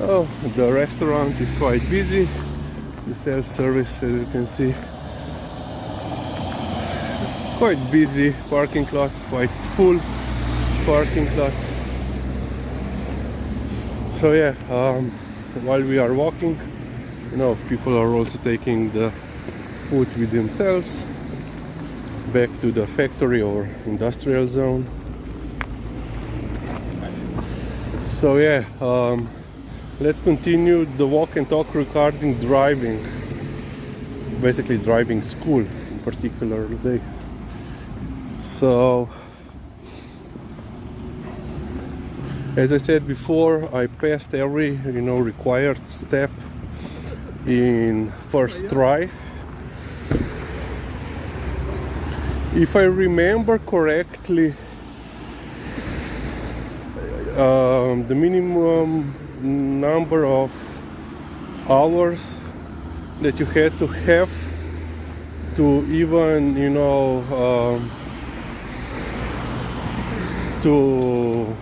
Oh, the restaurant is quite busy. The self-service, as you can see, quite busy. Parking lot, quite full parking lot. So yeah, while we are walking, people are also taking the food with themselves back to the factory or industrial zone. So yeah, let's continue the walk and talk regarding driving, basically driving school in particular day. So as I said before, I passed every required step in first try. If I remember correctly, the minimum number of hours that you had to have to even to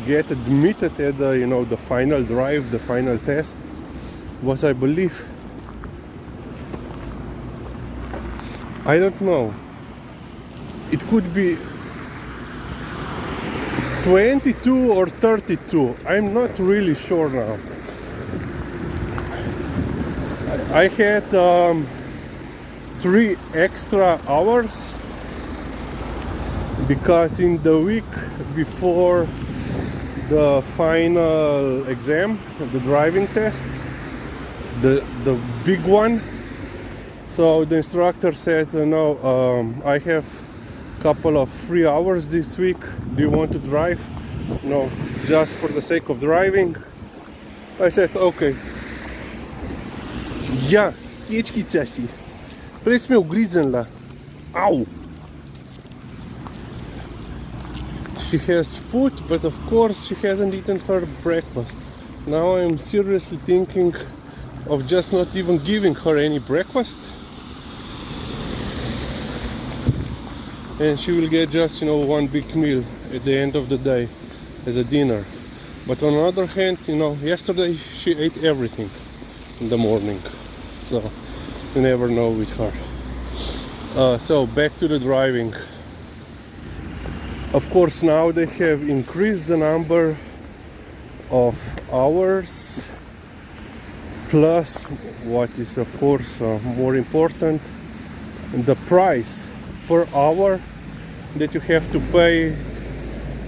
get admitted at the final drive, the final test, was, I believe, I don't know, it could be 22 or 32. I'm not really sure now. I had 3 extra hours because in the week before the final exam, the driving test, the big one, so the instructor said, no, I have a couple of free hours this week. Do you want to drive? No, just for the sake of driving. I said, okay. Ja, tečkica si. Prej si me ugriznila. Ow! She has food, but of course she hasn't eaten her breakfast. Now I'm seriously thinking of just not even giving her any breakfast. And she will get just, one big meal at the end of the day as a dinner. But on the other hand, yesterday she ate everything in the morning. So you never know with her. So back to the driving. Of course, now they have increased the number of hours, plus what is of course more important, the price per hour that you have to pay,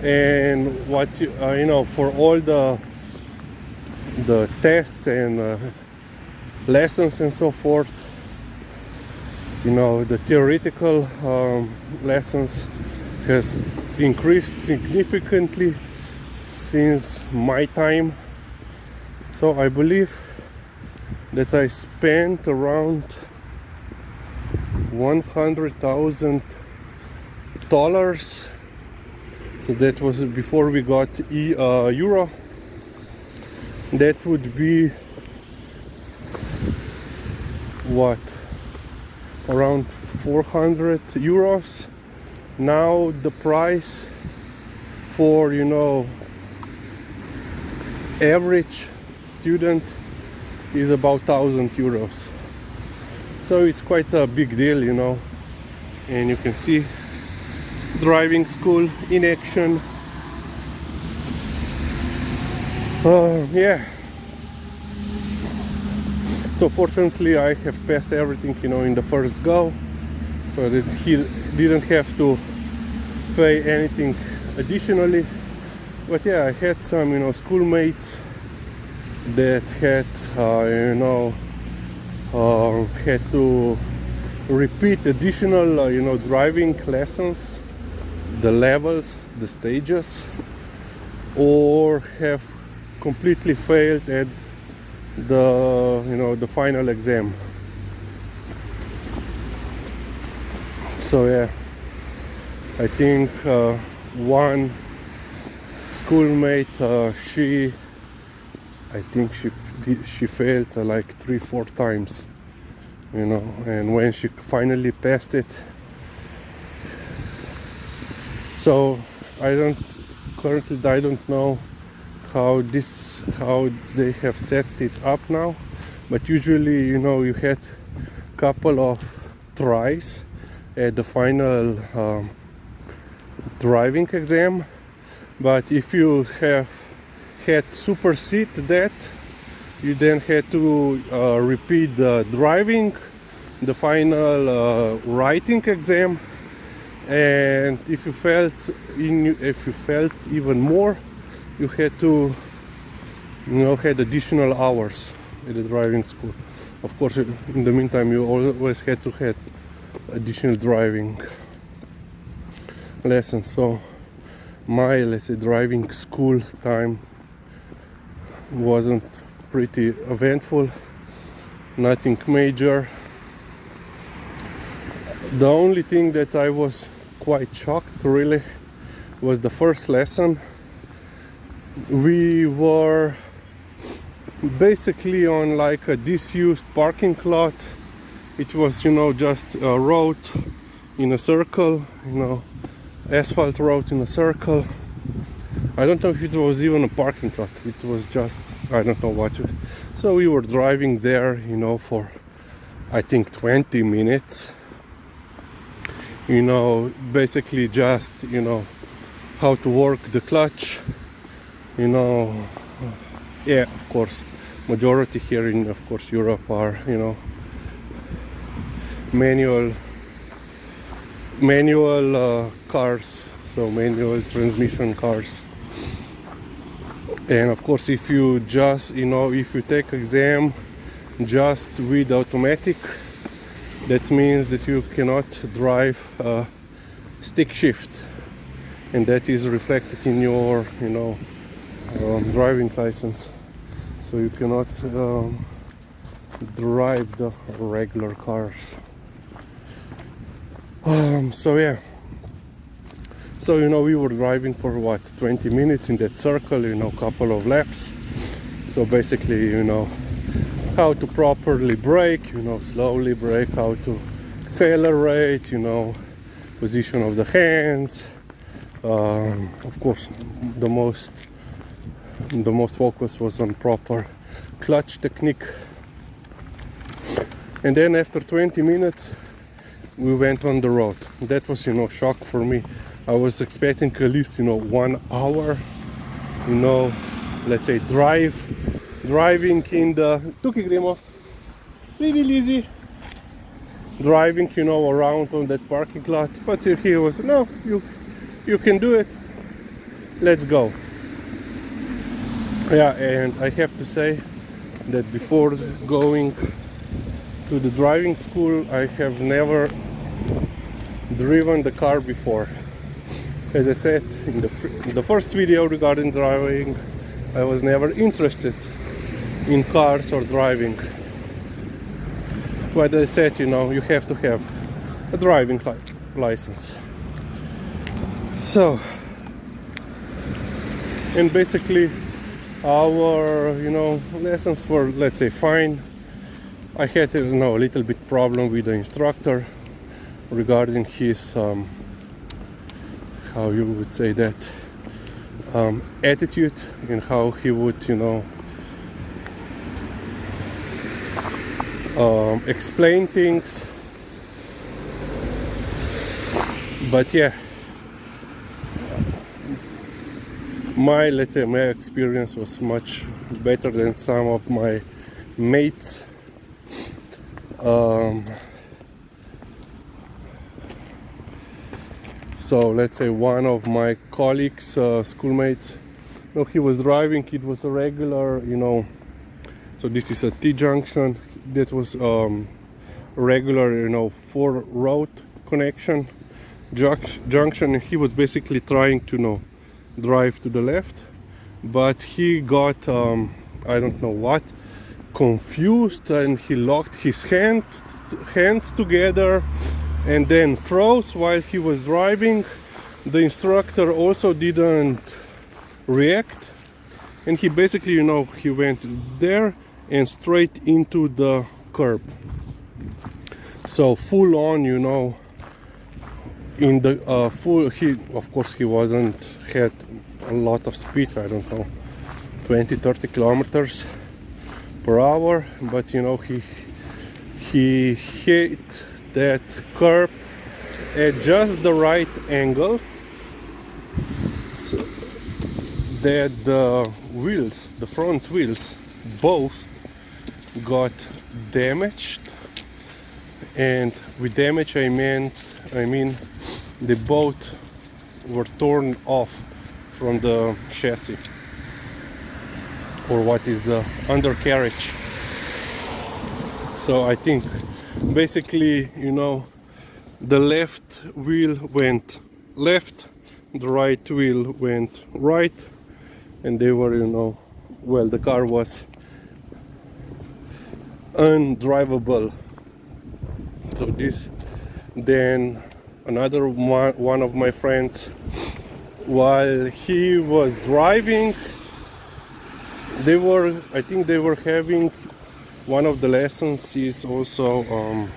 and what for all the tests and lessons and so forth. The theoretical lessons has increased significantly since my time. So I believe that I spent around $100,000. So that was before we got euro. That would be what, around 400 euros. Now the price for average student is about 1,000 euros. So it's quite a big deal, and you can see driving school in action. Yeah. So fortunately I have passed everything, in the first go, so that he didn't have to pay anything additionally. But yeah, I had some, schoolmates that had, had to repeat additional, driving lessons, the levels, the stages, or have completely failed at the final exam. So yeah, I think one schoolmate, she failed like 3-4 times, and when she finally passed it. So I don't currently I don't know how they have set it up now, but usually, you know, you had couple of tries at the final driving exam. But if you have had supersede that, you then had to repeat the driving, the final writing exam, and if you felt even more, you had to, you know, had additional hours at the driving school. Of course, in the meantime, you always had to have additional driving lessons. So my, let's say, driving school time wasn't pretty eventful, nothing major. The only thing that I was quite shocked really was the first lesson. We were basically on like a disused parking lot. It was, you know, just a road in a circle, you know, asphalt road in a circle. I don't know if it was even a parking lot. It was just, I don't know what. So we were driving there, you know, for I think 20 minutes. You know, basically just, you know, how to work the clutch, you know. Yeah, of course, majority here in, of course, Europe are, you know, manual cars, so manual transmission cars. And of course, if you just, you know, if you take exam just with automatic, that means that you cannot drive stick shift, and that is reflected in your, you know, driving license. So you cannot drive the regular cars. So yeah. So, you know, we were driving for what, 20 minutes in that circle, you know, couple of laps. So basically, you know, how to properly brake, you know, slowly brake, how to accelerate, you know, position of the hands. Of course, the most focus was on proper clutch technique. And then after 20 minutes, we went on the road. That was, you know, shock for me. I was expecting at least, you know, 1 hour, you know, let's say driving in the driving, you know, around on that parking lot. But he was, no, you can do it, let's go. Yeah, and I have to say that before going to the driving school, I have never driven the car before. As I said in the first video regarding driving, I was never interested in cars or driving. But I said, you know, you have to have a driving license. So, and basically our, you know, lessons were, let's say, fine. I had, you know, a little bit problem with the instructor regarding his how you would say that, attitude, and how he would, you know, explain things. But yeah, let's say my experience was much better than some of my mates. So let's say one of my colleagues, schoolmates, you know, he was driving. It was a regular, you know, so this is a T-junction. That was regular, you know, 4-road connection junction. He was basically trying to, you know, drive to the left, but he got I don't know what, confused, and he locked his hands together and then froze while he was driving. The instructor also didn't react, and he basically, you know, he went there and straight into the curb. So full on, you know, in the he, of course, he wasn't had a lot of speed, I don't know, 20-30 kilometers per hour, but you know, he hit that curb at just the right angle, so that the wheels, the front wheels, both got damaged. And with damage I mean they both were torn off from the chassis, or what is the undercarriage. So I think basically, you know, the left wheel went left, the right wheel went right, and they were, you know, well, the car was undrivable. So this, then another one of my friends, while he was driving, I think they were having, one of the lessons is also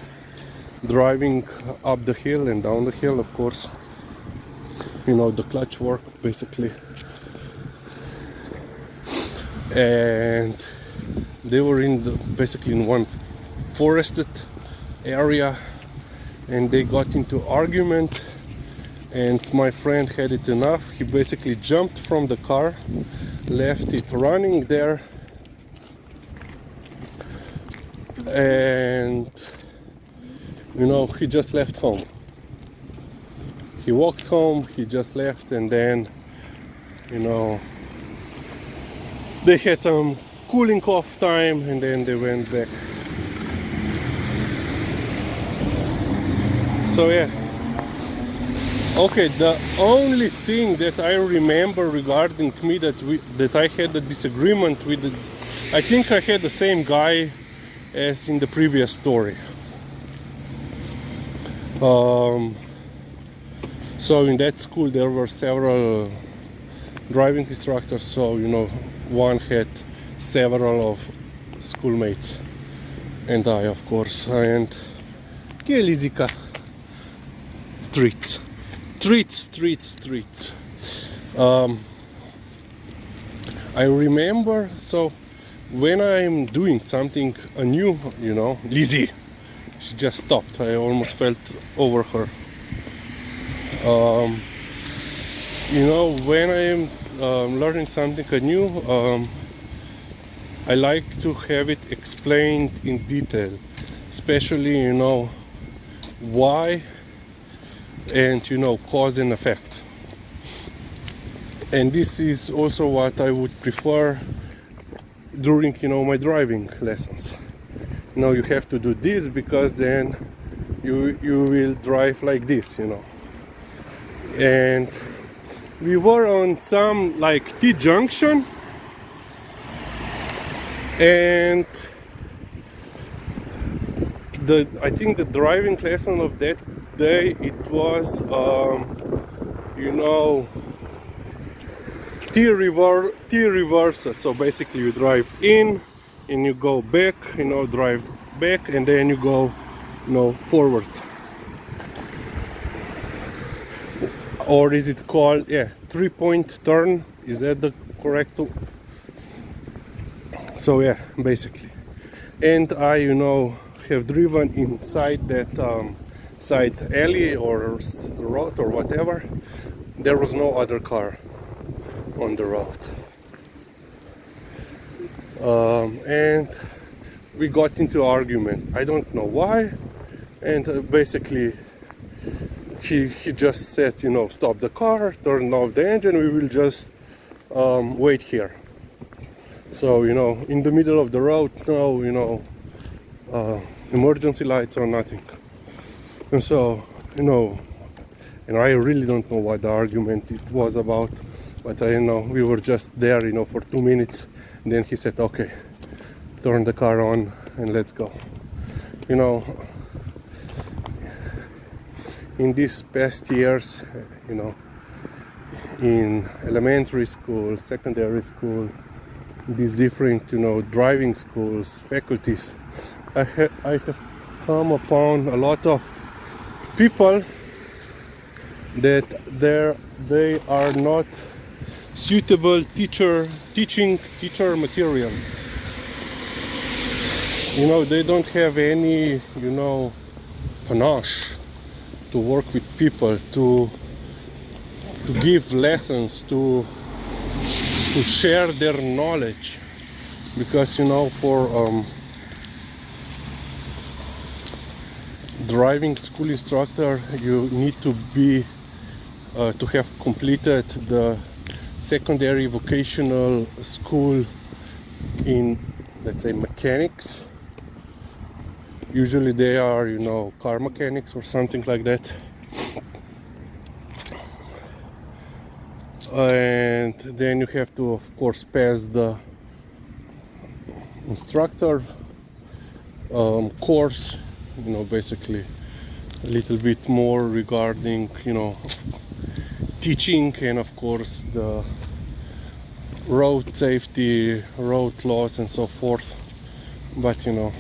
driving up the hill and down the hill, of course, you know, the clutch work basically. And they were basically in one forested area, and they got into argument, and my friend had it enough. He basically jumped from the car, left it running there, and you know, he just left home. He walked home, he just left, and then, you know, they had some cooling off time, and then they went back. So yeah, okay, the only thing that I remember regarding me that I had a disagreement with, I think I had the same guy as in the previous story. So in that school there were several driving instructors, so you know, one had several of schoolmates, and I, of course, and Kelizika. Treats. I remember, so when I'm doing something new, you know, Lizzie, she just stopped. I almost fell over her. You know, when I'm learning something new, I like to have it explained in detail, especially, you know, why, and you know, cause and effect. And this is also what I would prefer during, you know, my driving lessons. You know, you have to do this because then you will drive like this, you know. And we were on some like T-junction, and I think the driving lesson of that day, it was you know, T reverses. So basically you drive in and you go back, you know, drive back, and then you go, you know, forward. Or is it called, yeah, 3-point turn? Is that the correct? So yeah, basically. And I, you know, have driven inside that side alley or road or whatever. There was no other car on the road, and we got into argument. I don't know why, and basically he just said, you know, stop the car, turn off the engine, we will just wait here. So, you know, in the middle of the road, no, you know, emergency lights or nothing. And so, you know, and I really don't know what the argument it was about, but I know we were just there, you know, for 2 minutes, and then he said, okay, turn the car on and let's go. You know, in these past years, you know, in elementary school, secondary school, these different, you know, driving schools, faculties, I have come upon a lot of people that they are not suitable teacher material. You know, they don't have any, you know, panache to work with people, to give lessons, to share their knowledge, because, you know, for driving school instructor, you need to be to have completed the secondary vocational school in, let's say, mechanics. Usually they are, you know, car mechanics or something like that. And then you have to, of course, pass the instructor course, you know, basically a little bit more regarding, you know, teaching, and of course the road safety, road laws, and so forth. But, you know,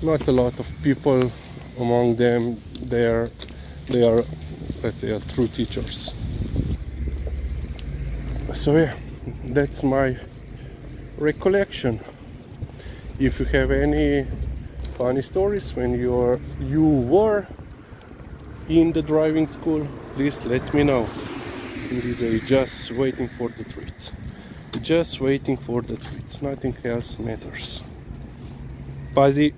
not a lot of people among them, they are, let's say, true teachers. So yeah, that's my recollection. If you have any funny stories when you were in the driving school, please let me know. Liza is just waiting for the treats. Just waiting for the treats. Nothing else matters. Pazi.